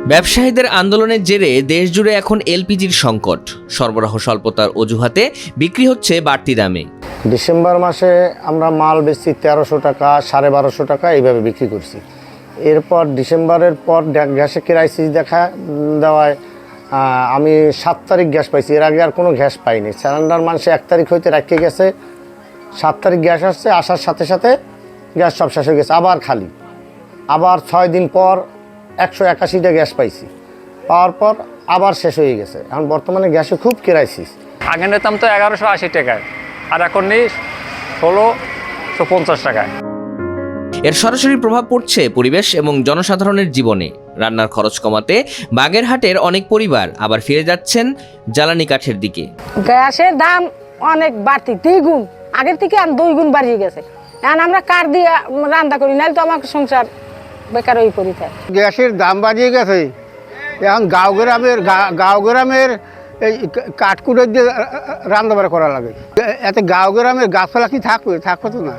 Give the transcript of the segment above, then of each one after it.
ব্যবসায়ীদের আন্দোলনের জেরে দেশজুড়ে এখন এলপিজির সংকট। সরবরাহ স্বল্পতার অজুহাতে বিক্রি হচ্ছে বাড়তি দামে। ডিসেম্বর মাসে আমরা মাল বেচছি 1300 টাকা, 1250 টাকা এইভাবে বিক্রি করছি। এরপর ডিসেম্বরের পর গ্যাসে ক্রাইসিস দেখা দেওয়ায় আমি 7 তারিখ গ্যাস পাইছি। এর আগে আর কোনো গ্যাস পাইনি। সিলিন্ডার মানুষ 1 তারিখ হইতে রাখতে গেছে, 7 তারিখ গ্যাস আসছে, আসার সাথে সাথে গ্যাস সব শেষ হয়ে গেছে, আবার খালি। আবার 6 দিন পর 181টা গ্যাস পাইছি, পাওয়ার পর আবার শেষ হয়ে গেছে। এখন বর্তমানে গ্যাসে খুব ক্রাইসিস। আগে নিতাম তো 1180 টাকায়, আর এখন নেই 1650 টাকায়। এর সরাসরি প্রভাব পড়ছে পরিবেশ এবং জনসাধারণের জীবনে। রান্নার খরচ কমাতে বাগেরহাটের অনেক পরিবার আবার ফিরে যাচ্ছেন জ্বালানি কাঠের দিকে। গ্যাসের দাম অনেক বাড়তি, 3 গুণ আগের থেকে আর 2 গুণ বাড়িয়ে গেছে। এখন আমরা কাঠ দিয়ে রান্না করি, নাহলে তো আমার সংসার বেকার হয়ে পড়ে থাকে। গ্যাসের দাম বাড়িয়ে গেছে। এখন গাঁও গ্রামের এই কাঠকুটো দিয়ে রান্না বাড়া করা লাগে। এতে গাঁও গ্রামের গাছপালা কি থাকবে তো না।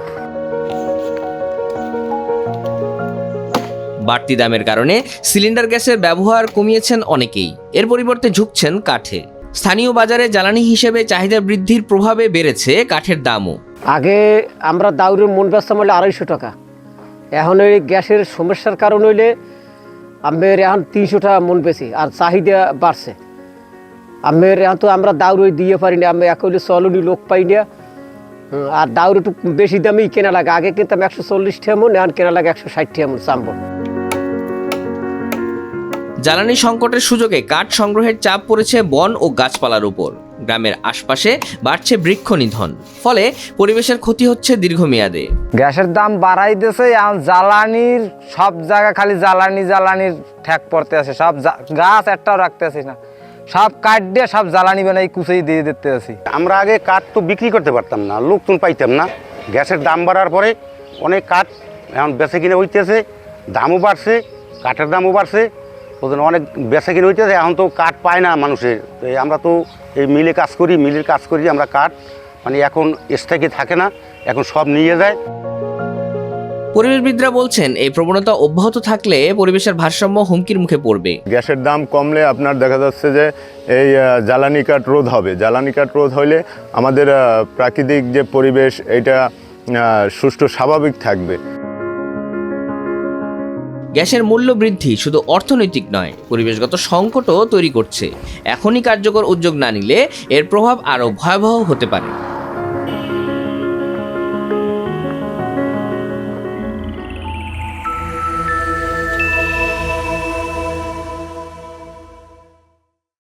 বাড়তি দামের কারণে সিলিন্ডার গ্যাসের ব্যবহার কমিয়েছেন অনেকেই, এর পরিবর্তে ঝুঁকছেন কাঠে। স্থানীয় বাজারে জ্বালানি হিসেবে চাহিদা বৃদ্ধির প্রভাবে বেড়েছে কাঠের দামও। আগে আমরা দাউরের মন বেচতাম হলে 250 টাকা, এখন ওই গ্যাসের সমস্যার কারণ হইলে আমের এখন 300 টাকা মন বেশি, আর চাহিদা বাড়ছে। আমের এখন তো আমরা দাউর দিয়ে পারি না, আমি এক হইলে চলনি লোক পাই না, আর দাউর একটু বেশি দামেই কেনা লাগে। আগে কিনতাম 140 টাকা মন, এখন কেনা লাগে 160 টাকা মন চাম্বল। জ্বালানি সংকটের সুযোগে কাঠ সংগ্রহের চাপ পড়েছে বন ও গাছপালার উপর। গ্রামের আশপাশে বাড়ছে বৃক্ষ নিধন, ফলে পরিবেশের ক্ষতি হচ্ছে দীর্ঘমেয়াদে। গ্যাসের দাম বাড়াই দিয়েছে, এখন জ্বালানির সব জায়গা খালি জ্বালানির ঠেক পড়তে আছে। সব গাছ একটাও রাখতে আসি না, সব কাঠ দিয়ে সব জ্বালানি বানাই কুচেই দিয়ে দিতে আছি। আমরা আগে কাঠ তো বিক্রি করতে পারতাম না, লোকজন পাইতাম না। গ্যাসের দাম বাড়ার পরে অনেক কাঠ এখন বেচে কিনে হইতেছে, দামও বাড়ছে, কাঠের দামও বাড়ছে, ওদের অনেক বেচে কিনে হইতেছে। এখন তো কাঠ পায় না মানুষের। আমরা তো এই মিলের কাজ করি আমরা কাঠ, মানে এখন স্থায়ী থাকে না, এখন সব নিয়ে যায়। পরিবেশবিদরা বলছেন এই প্রবণতা অব্যাহত থাকলে পরিবেশের ভারসাম্য হুমকির মুখে পড়বে। গ্যাসের দাম কমলে আপনার দেখা যাচ্ছে যে এই জ্বালানি কাঠ রোধ হবে। জ্বালানি কাঠ রোধ হলে আমাদের প্রাকৃতিক যে পরিবেশ এটা সুষ্ঠু স্বাভাবিক থাকবে। গ্যাসের মূল্য বৃদ্ধি শুধু অর্থনৈতিক নয়, পরিবেশগত সংকটও তৈরি করছে। এখনই কার্যকর উদ্যোগ না নিলে এর প্রভাব আরও ভয়াবহ হতে পারে।